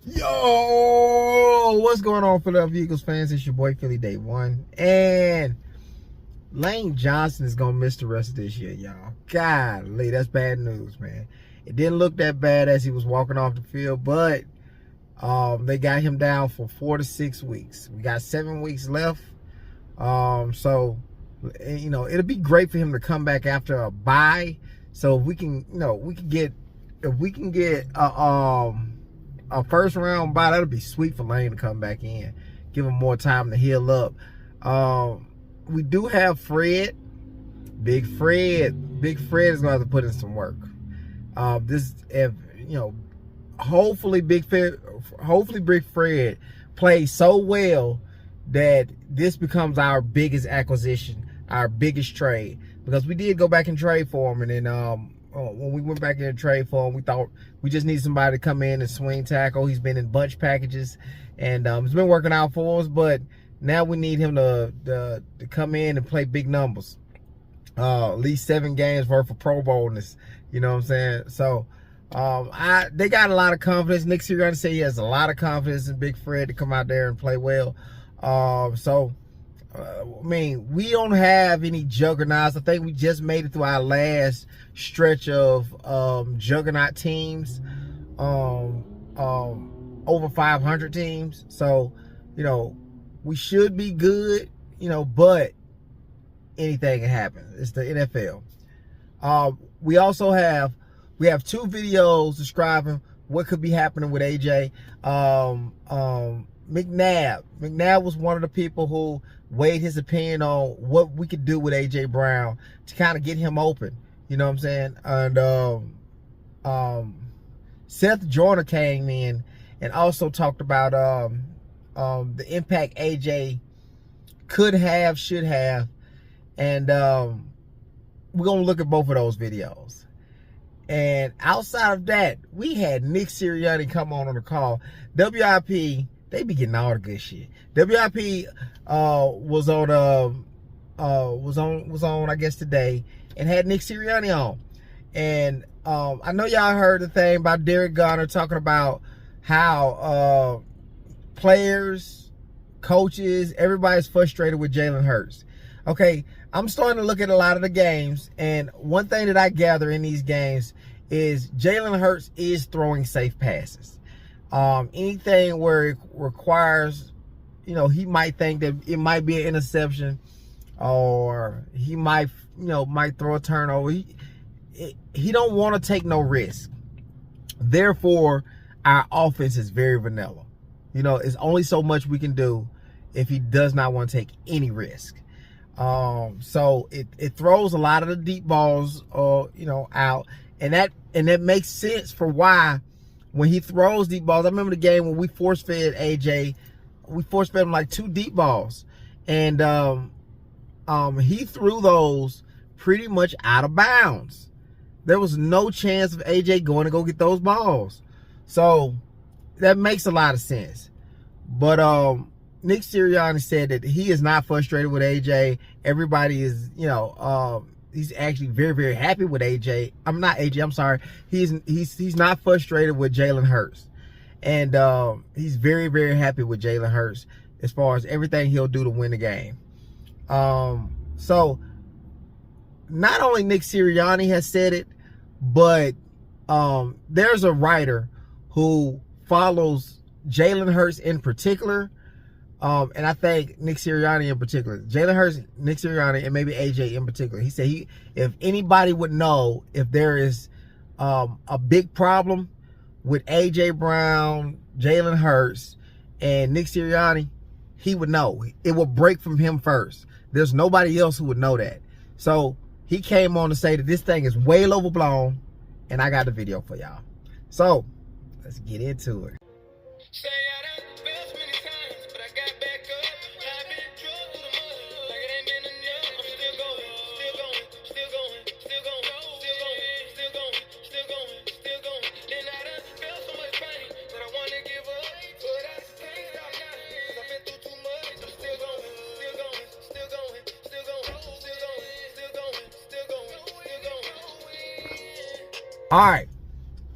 Yo, what's going on, Philadelphia Eagles fans? It's your boy Philly Day One, and Lane Johnson is gonna miss the rest of this year, y'all. Golly, that's bad news, man. It didn't look that bad as he was walking off the field, but they got him down for 4 to 6 weeks. We got 7 weeks left, so you know it'll be great for him to come back after a bye. So if we can, if we can get a first round bye, that'll be sweet for Lane to come back in, give him more time to heal up. We do have Fred. Big Fred is gonna have to put in some work. Hopefully Big Fred plays so well that this becomes our biggest acquisition, our biggest trade, because we did go back and trade for him, and then when we went back in and trade for him, we thought we just need somebody to come in and swing tackle. He's been in bunch packages, and it's been working out for us, but now we need him to come in and play big numbers, at least 7 games worth of Pro Bowlness. You know what I'm saying? So they got a lot of confidence. Nick Sirianni said he has a lot of confidence in Big Fred to come out there and play well. I mean, we don't have any juggernauts. I think we just made it through our last stretch of juggernaut teams, over 500 teams. So, you know, we should be good, you know, but anything can happen. It's the NFL. We have 2 videos describing what could be happening with AJ. McNabb was one of the people who weighed his opinion on what we could do with AJ Brown to kind of get him open. You know what I'm saying? And Seth Joyner came in and also talked about the impact AJ could have, should have, and we're gonna look at both of those videos. And outside of that, we had Nick Sirianni come on the call. WIP, they be getting all the good shit. WIP was on I guess today, and had Nick Sirianni on. And I know y'all heard the thing about Derek Garner talking about how players, coaches, everybody's frustrated with Jalen Hurts. Okay, I'm starting to look at a lot of the games, and one thing that I gather in these games is Jalen Hurts is throwing safe passes. Anything where it requires, you know, he might think that it might be an interception, or he might throw a turnover. He don't want to take no risk. Therefore, our offense is very vanilla. You know, it's only so much we can do if he does not want to take any risk. So it throws a lot of the deep balls, out, and that makes sense for why when he throws deep balls. I remember the game when we force fed AJ, we force fed him like 2 deep balls, and he threw those pretty much out of bounds. There was no chance of AJ going to go get those balls. So that makes a lot of sense. But Nick Sirianni said that he is not frustrated with AJ. Everybody is, he's actually very, very happy with AJ. I'm sorry. He's not frustrated with Jalen Hurts. And he's very, very happy with Jalen Hurts as far as everything he'll do to win the game. So not only Nick Sirianni has said it, but there's a writer who follows Jalen Hurts in particular, and I think Nick Sirianni in particular. Jalen Hurts, Nick Sirianni, and maybe AJ in particular. He said if anybody would know if there is a big problem with AJ Brown, Jalen Hurts, and Nick Sirianni, he would know. It will break from him first. There's nobody else who would know that. So he came on to say that this thing is way overblown, and I got the video for y'all. So let's get into it. Say I done fell many times, but I got back up. I've been drugged through the mud, like it ain't been enough. I'm still going, still going, still going, still going, still going, still going, still going, still going. Then I done felt so much pain that I wanna give up, but I can't stop now, 'cause I've been through too much. I'm still going, still going, still going, still going, still going, still going, still going, still going. All right,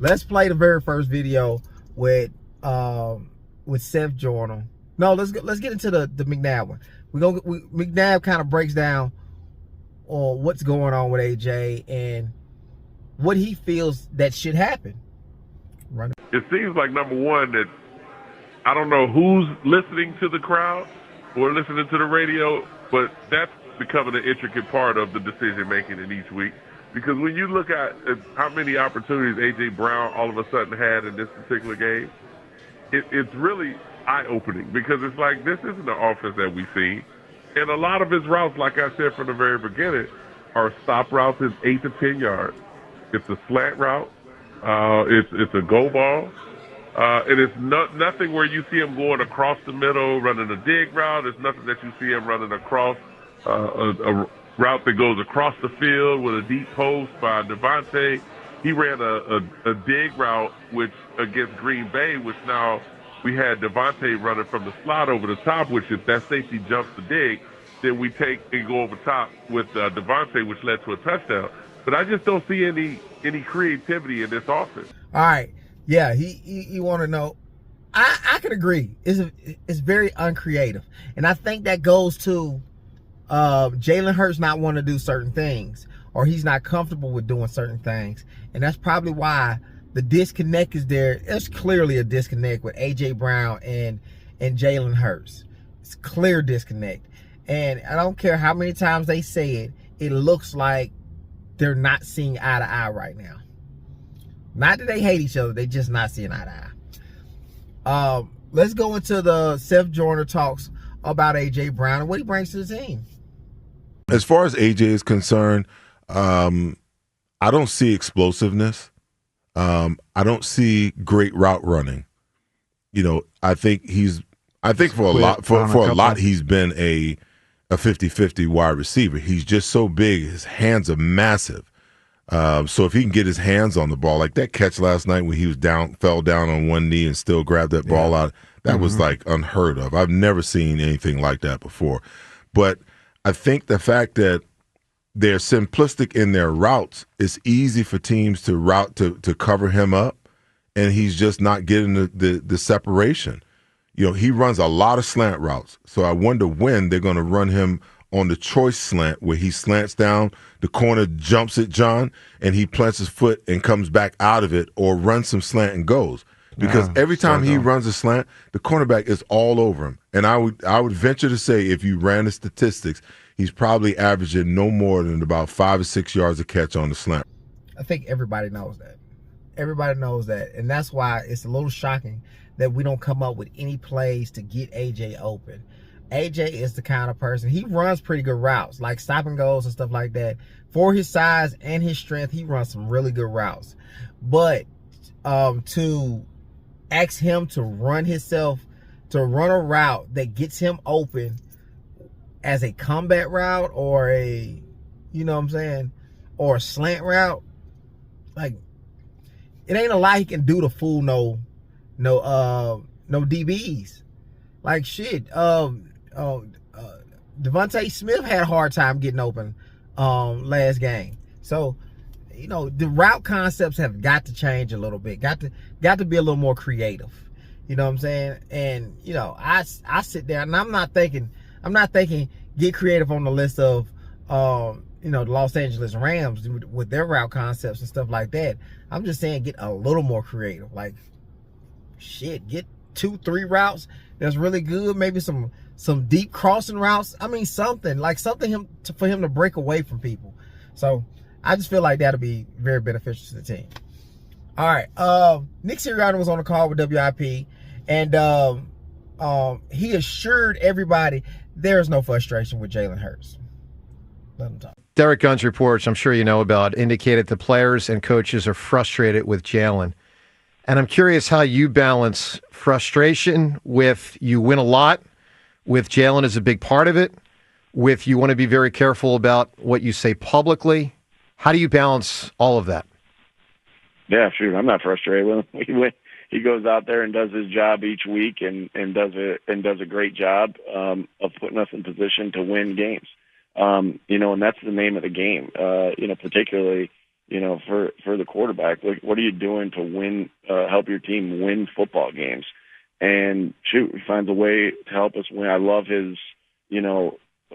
let's play the very first video with with Seth Joyner. No, let's get into the McNabb one. McNabb kind of breaks down on what's going on with AJ and what he feels that should happen. Right. It seems like, number one, that I don't know who's listening to the crowd or listening to the radio, but that's becoming an intricate part of the decision making in each week. Because when you look at how many opportunities A.J. Brown all of a sudden had in this particular game, it's really eye-opening, because it's like, this isn't the offense that we see. And a lot of his routes, like I said from the very beginning, are stop routes in 8 to 10 yards. It's a slant route. It's a go ball. And it's nothing where you see him going across the middle, running a dig route. It's nothing that you see him running across a route that goes across the field with a deep post by Devontae. He ran a dig route which against Green Bay, which now we had Devontae running from the slot over the top, which if that safety jumps the dig, then we take and go over top with Devontae, which led to a touchdown. But I just don't see any creativity in this offense. All right. Yeah, he want to know. I can agree. It's very uncreative. And I think that goes to Jalen Hurts not wanting to do certain things, or he's not comfortable with doing certain things. And that's probably why the disconnect is there. There's clearly a disconnect with A.J. Brown and Jalen Hurts. It's clear disconnect. And I don't care how many times they say it, it looks like they're not seeing eye to eye right now. Not that they hate each other, they just not seeing eye to eye. Let's go into the Seth Joyner talks about A.J. Brown and what he brings to the team. As far as A.J. is concerned, I don't see explosiveness. I don't see great route running. You know, I think for a lot he's been a 50-50 wide receiver. He's just so big. His hands are massive. So if he can get his hands on the ball, like that catch last night when he was fell down on one knee and still grabbed that ball out, that was like unheard of. I've never seen anything like that before. But I think the fact that they're simplistic in their routes, it's easy for teams to cover him up, and he's just not getting the separation. You know, he runs a lot of slant routes, so I wonder when they're going to run him on the choice slant where he slants down, the corner jumps it, John, and he plants his foot and comes back out of it, or runs some slant and goes. Because every time he runs a slant, the cornerback is all over him. And I would venture to say, if you ran the statistics, he's probably averaging no more than about 5 or 6 yards a catch on the slant. I think everybody knows that. Everybody knows that. And that's why it's a little shocking that we don't come up with any plays to get AJ open. AJ is the kind of person, he runs pretty good routes, like stop and goes and stuff like that. For his size and his strength, he runs some really good routes. But to ask him to run a route that gets him open as a combat route, or a, you know what I'm saying, or a slant route, like, it ain't a lot he can do to fool no DBs. Like, shit, Devontae Smith had a hard time getting open last game. So, you know, the route concepts have got to change a little bit. Got to be a little more creative. You know what I'm saying? And, you know, I sit there and I'm not thinking get creative on the list of you know, the Los Angeles Rams with their route concepts and stuff like that. I'm just saying get a little more creative. Like, shit, get 2-3 routes that's really good. Maybe some deep crossing routes. I mean, something for him to break away from people. So I just feel like that'll be very beneficial to the team. All right, Nick Sirianni was on the call with WIP, and he assured everybody there is no frustration with Jalen Hurts. Let him talk. Derek Gunn's reports, I'm sure you know about, indicated the players and coaches are frustrated with Jalen. And I'm curious how you balance frustration with you win a lot, with Jalen is a big part of it, with you want to be very careful about what you say publicly. How do you balance all of that? Yeah, sure. I'm not frustrated with him. He goes out there and does his job each week and does a great job of putting us in position to win games. You know, and that's the name of the game. You know, particularly, for the quarterback. Like, what are you doing to win, help your team win football games? And shoot, he finds a way to help us win. I love his,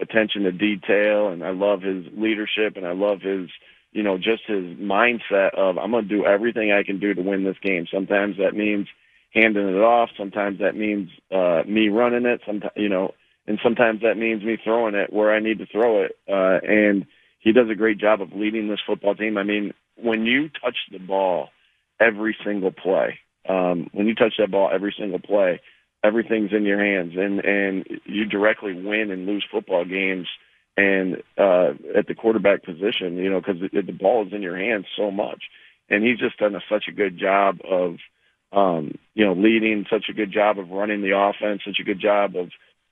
attention to detail, and I love his leadership, and I love his, just his mindset of, I'm going to do everything I can do to win this game. Sometimes that means handing it off. Sometimes that means me running it. Sometimes, and sometimes that means me throwing it where I need to throw it. And he does a great job of leading this football team. I mean, when you touch the ball every single play, everything's in your hands, and you directly win and lose football games. And at the quarterback position, because the ball is in your hands so much, and he's just done such a good job of, leading, such a good job of running the offense, such a good job of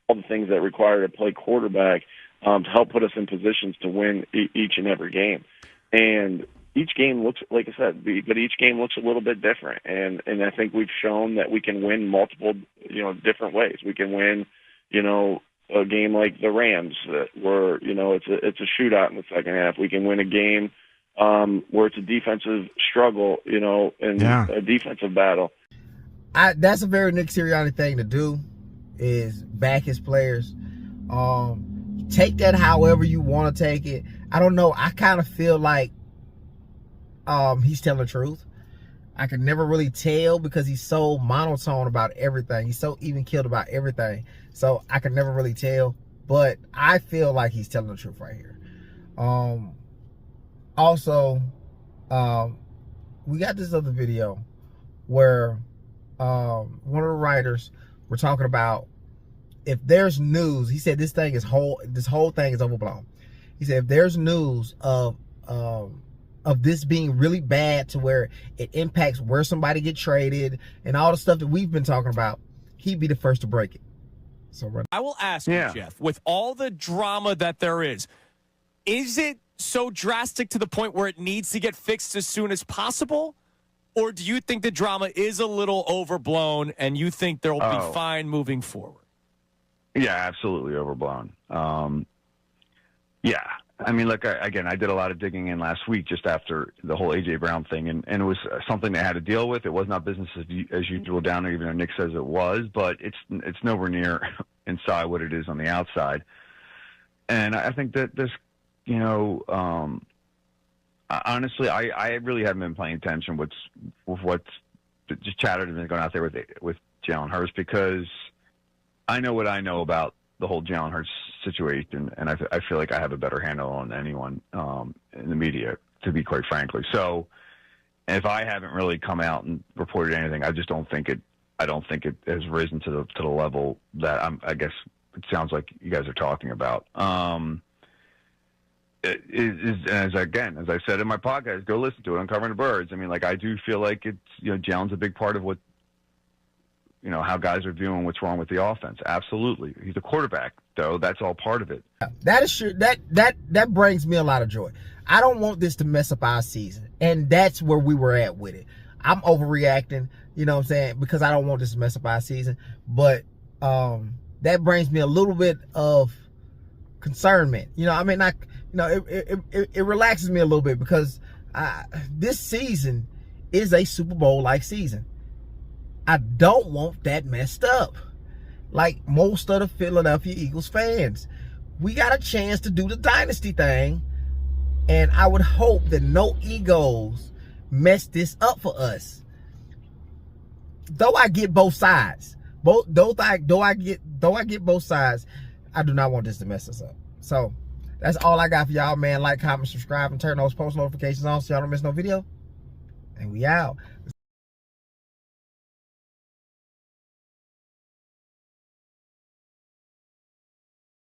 all the things that require to play quarterback to help put us in positions to win each and every game. And each game looks, like I said, but each game looks a little bit different. And I think we've shown that we can win multiple, different ways. We can win, a game like the Rams, where, it's a shootout in the second half. We can win a game where it's a defensive struggle, and a defensive battle. That's a very Nick Sirianni thing to do, is back his players. Take that however you want to take it. I don't know. I kind of feel like he's telling the truth. I could never really tell because he's so monotone about everything. He's so even-keeled about everything. So I could never really tell. But I feel like he's telling the truth right here. Also, we got this other video where one of the writers were talking about, if there's news, he said this whole thing is overblown. He said if there's news of this being really bad to where it impacts where somebody get traded and all the stuff that we've been talking about, he'd be the first to break it. So I will ask you, Jeff, with all the drama that there is it so drastic to the point where it needs to get fixed as soon as possible? Or do you think the drama is a little overblown and you think there will be fine moving forward? Yeah, absolutely overblown. Yeah. I mean, look, I did a lot of digging in last week just after the whole A.J. Brown thing, and it was something they had to deal with. It was not business as usual down there, even though Nick says it was, but it's nowhere near inside what it is on the outside. And I think that this, honestly, I really haven't been paying attention with what's just chatter has been going out there with Jalen Hurts, because I know what I know about the whole Jalen Hurts situation, and I feel like I have a better handle on anyone in the media, to be quite frankly. So if I haven't really come out and reported anything, I just don't think it. I don't think it has risen to the level that I guess it sounds like you guys are talking about. As I said in my podcast, go listen to it, Uncovering the Birds. I mean, like, I do feel like it's, Jalen's a big part of what, how guys are viewing what's wrong with the offense. Absolutely. He's a quarterback, though. That's all part of it. That is true. That brings me a lot of joy. I don't want this to mess up our season. And that's where we were at with it. I'm overreacting, because I don't want this to mess up our season. But that brings me a little bit of concernment. It relaxes me a little bit, because this season is a Super Bowl-like season. I don't want that messed up like most of the Philadelphia Eagles fans. We got a chance to do the dynasty thing, and I would hope that no egos mess this up for us. Though I get both sides, though I get both sides, I do not want this to mess us up. So that's all I got for y'all, man. Like, comment, subscribe, and turn those post notifications on so y'all don't miss no video. And we out.